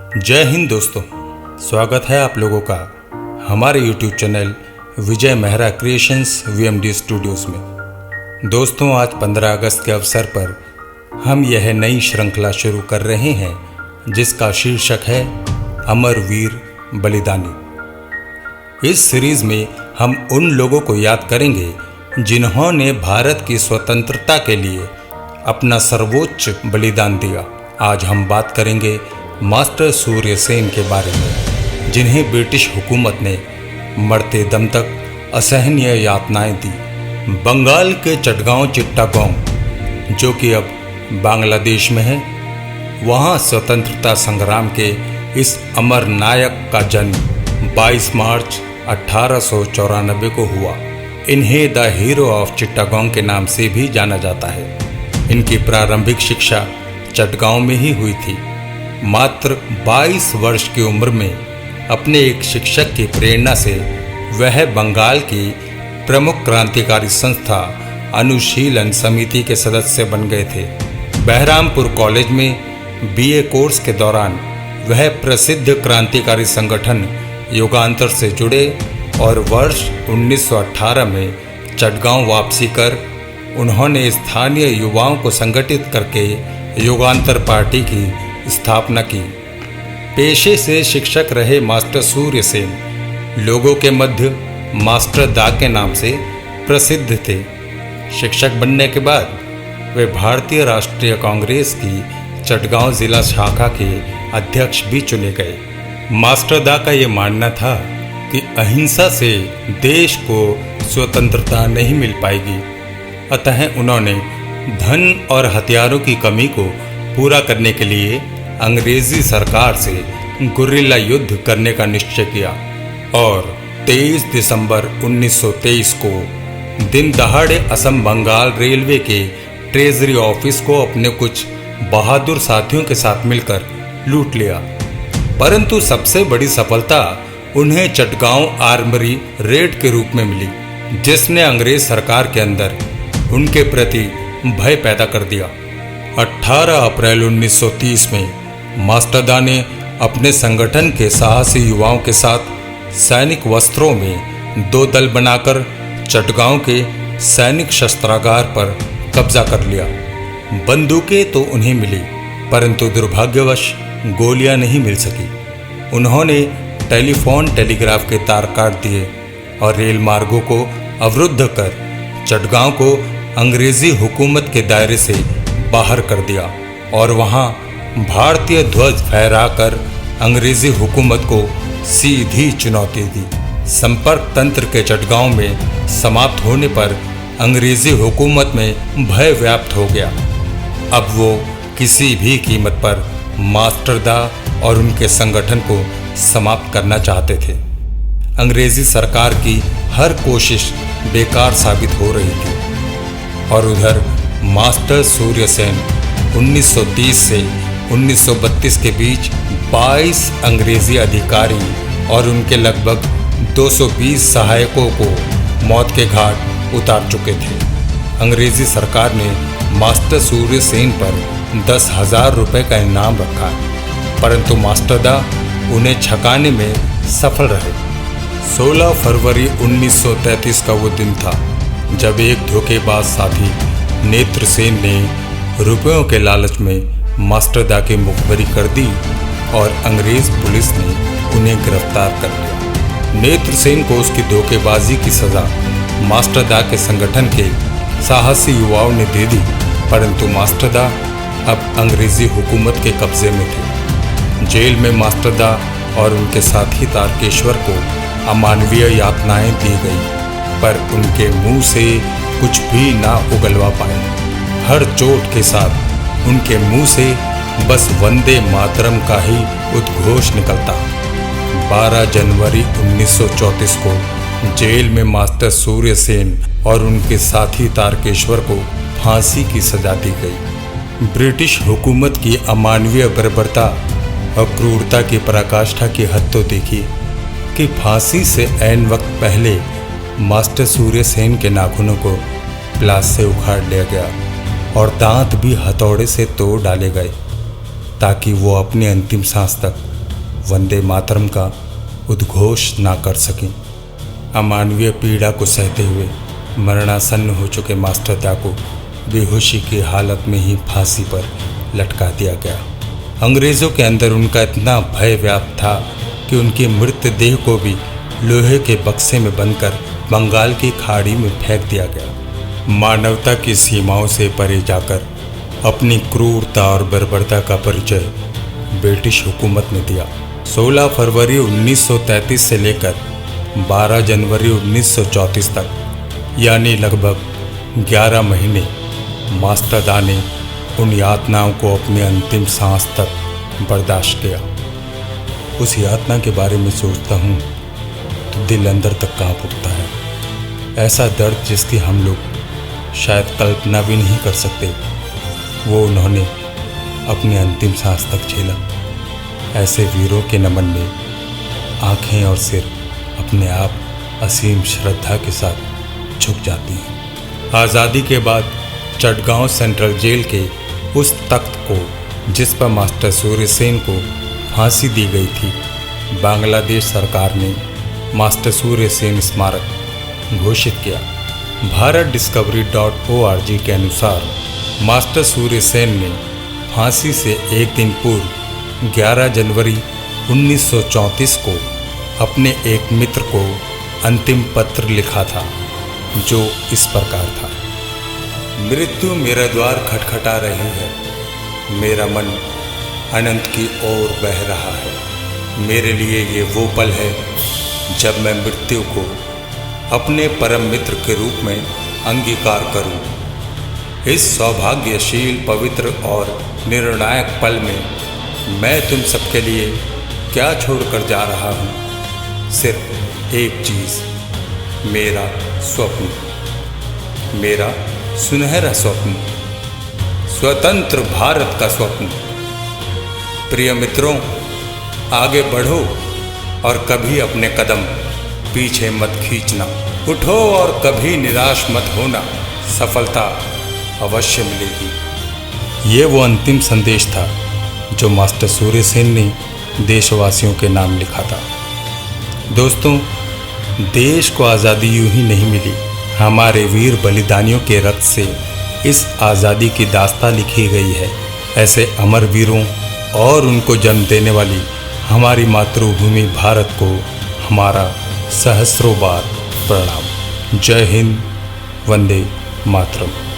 जय हिंद दोस्तों, स्वागत है आप लोगों का हमारे YouTube चैनल विजय मेहरा क्रिएशंस VMD स्टूडियोज़ में। दोस्तों, आज 15 अगस्त के अवसर पर हम यह नई श्रृंखला शुरू कर रहे हैं जिसका शीर्षक है अमर वीर बलिदानी। इस सीरीज़ में हम उन लोगों को याद करेंगे जिन्होंने भारत की स्वतंत्रता के लिए अपना सर्वोच्च बलिदान दिया। आज हम बात करेंगे मास्टर सूर्य सेन के बारे में, जिन्हें ब्रिटिश हुकूमत ने मरते दम तक असहनीय यातनाएं दी। बंगाल के चटगांव चिट्टागोंग, जो कि अब बांग्लादेश में है, वहां स्वतंत्रता संग्राम के इस अमर नायक का जन्म 22 मार्च 1894 को हुआ। इन्हें द हीरो ऑफ चिट्टागोंग के नाम से भी जाना जाता है। इनकी प्रारंभिक शिक्षा चटगांव में ही हुई थी। मात्र 22 वर्ष की उम्र में अपने एक शिक्षक की प्रेरणा से वह बंगाल की प्रमुख क्रांतिकारी संस्था अनुशीलन समिति के सदस्य बन गए थे। बहरामपुर कॉलेज में BA कोर्स के दौरान वह प्रसिद्ध क्रांतिकारी संगठन युगांतर से जुड़े और वर्ष 1918 में चटगांव वापसी कर उन्होंने स्थानीय युवाओं को संगठित करके युगांतर पार्टी की स्थापना की। पेशे से शिक्षक रहे मास्टर सूर्य सेन लोगों के मध्य मास्टर दा के नाम से प्रसिद्ध थे। शिक्षक बनने के बाद वे भारतीय राष्ट्रीय कांग्रेस की चटगांव जिला शाखा के अध्यक्ष भी चुने गए। मास्टर दा का ये मानना था कि अहिंसा से देश को स्वतंत्रता नहीं मिल पाएगी, अतः उन्होंने धन और हथियारों की कमी को पूरा करने के लिए अंग्रेजी सरकार से गुर्रिल्ला युद्ध करने का निश्चय किया और 23 दिसंबर 1923 को दिन दहाड़े असम बंगाल रेलवे के ट्रेजरी ऑफिस को अपने कुछ बहादुर साथियों के साथ मिलकर लूट लिया। परंतु सबसे बड़ी सफलता उन्हें चटगांव आर्मरी रेड के रूप में मिली, जिसने अंग्रेज सरकार के अंदर उनके प्रति भय पैदा कर दिया। 18 अप्रैल 1930 में मास्टर दा ने अपने संगठन के साहसी युवाओं के साथ सैनिक वस्त्रों में 2 दल बनाकर चटगांव के सैनिक शस्त्रागार पर कब्जा कर लिया। बंदूकें तो उन्हें मिली, परंतु दुर्भाग्यवश गोलियां नहीं मिल सकी। उन्होंने टेलीग्राफ के तार काट दिए और रेल मार्गों को अवरुद्ध कर चटगांव को अंग्रेजी हुकूमत के दायरे से बाहर कर दिया और वहां भारतीय ध्वज फहराकर अंग्रेजी हुकूमत को सीधी चुनौती दी। संपर्क तंत्र के चटगांव में समाप्त होने पर अंग्रेजी हुकूमत में भय व्याप्त हो गया। अब वो किसी भी कीमत पर मास्टर दा और उनके संगठन को समाप्त करना चाहते थे। अंग्रेजी सरकार की हर कोशिश बेकार साबित हो रही थी और उधर मास्टर सूर्य सेन 1930 से 1932 के बीच 22 अंग्रेजी अधिकारी और उनके लगभग 220 सहायकों को मौत के घाट उतार चुके थे। अंग्रेजी सरकार ने मास्टर सूर्य सेन पर 10,000 रुपये का इनाम रखा, परंतु मास्टर दा उन्हें छकाने में सफल रहे। 16 फरवरी 1933 का वो दिन था जब एक धोखेबाज साथी नेत्र सेन ने रुपयों के लालच में मास्टर दा की मुखबरी कर दी और अंग्रेज पुलिस ने उन्हें गिरफ्तार कर लिया। नेत्र सेन को उसकी धोखेबाजी की सजा मास्टर दा के संगठन के साहसी युवाओं ने दे दी, परंतु मास्टर दा अब अंग्रेजी हुकूमत के कब्जे में थे। जेल में मास्टर दा और उनके साथी तारकेश्वर को अमानवीय यातनाएं दी गई, पर उनके मुंह से कुछ भी ना उगलवा पाए। हर चोट के साथ उनके मुंह से बस वंदे मातरम का ही उद्घोष निकलता। 12 जनवरी 1934 को जेल में मास्टर सूर्य सेन और उनके साथी तारकेश्वर को फांसी की सजा दी गई। ब्रिटिश हुकूमत की अमानवीय बर्बरता और क्रूरता की पराकाष्ठा की हद तो देखिए कि फांसी से ऐन वक्त पहले मास्टर सूर्य सेन के नाखूनों को प्लास से उखाड़ लिया गया और दांत भी हथौड़े से तोड़ डाले गए ताकि वो अपनी अंतिम सांस तक वंदे मातरम का उद्घोष ना कर सकें। अमानवीय पीड़ा को सहते हुए मरणासन्न हो चुके मास्टर दा को बेहोशी की हालत में ही फांसी पर लटका दिया गया। अंग्रेज़ों के अंदर उनका इतना भय व्याप्त था कि उनकी मृतदेह को भी लोहे के बक्से में बंदकर बंगाल की खाड़ी में फेंक दिया गया। मानवता की सीमाओं से परे जाकर अपनी क्रूरता और बर्बरता का परिचय ब्रिटिश हुकूमत ने दिया। 16 फरवरी 1933 से लेकर 12 जनवरी 1934 तक, यानी लगभग 11 महीने मास्टर दा ने उन यातनाओं को अपने अंतिम सांस तक बर्दाश्त किया। उस यातना के बारे में सोचता हूँ तो दिल अंदर तक कांप उठता है। ऐसा दर्द जिसकी हम लोग शायद कल्पना भी नहीं कर सकते, वो उन्होंने अपनी अंतिम सांस तक झेला। ऐसे वीरों के नमन में आंखें और सिर अपने आप असीम श्रद्धा के साथ झुक जाती हैं। आज़ादी के बाद चटगांव सेंट्रल जेल के उस तख्त को जिस पर मास्टर सूर्यसेन को फांसी दी गई थी, बांग्लादेश सरकार ने मास्टर सूर्यसेन स्मारक घोषित किया। भारत discovery.org के अनुसार मास्टर सूर्यसेन ने फांसी से एक दिन पूर्व 11 जनवरी 1934 को अपने एक मित्र को अंतिम पत्र लिखा था, जो इस प्रकार था। मृत्यु मेरा द्वार खटखटा रही है, मेरा मन अनंत की ओर बह रहा है। मेरे लिए ये वो पल है जब मैं मृत्यु को अपने परम मित्र के रूप में अंगीकार करूं। इस सौभाग्यशील, पवित्र और निर्णायक पल में मैं तुम सबके लिए क्या छोड़कर जा रहा हूं? सिर्फ एक चीज़, मेरा स्वप्न, मेरा सुनहरा स्वप्न, स्वतंत्र भारत का स्वप्न। प्रिय मित्रों, आगे बढ़ो और कभी अपने कदम पीछे मत खींचना। उठो और कभी निराश मत होना, सफलता अवश्य मिलेगी। ये वो अंतिम संदेश था जो मास्टर सूर्यसेन ने देशवासियों के नाम लिखा था। दोस्तों, देश को आज़ादी यूं ही नहीं मिली, हमारे वीर बलिदानियों के रक्त से इस आज़ादी की दास्तां लिखी गई है। ऐसे अमर वीरों और उनको जन्म देने वाली हमारी मातृभूमि भारत को हमारा सहस्रों बार प्रणाम। जय हिंद, वंदे मातरम।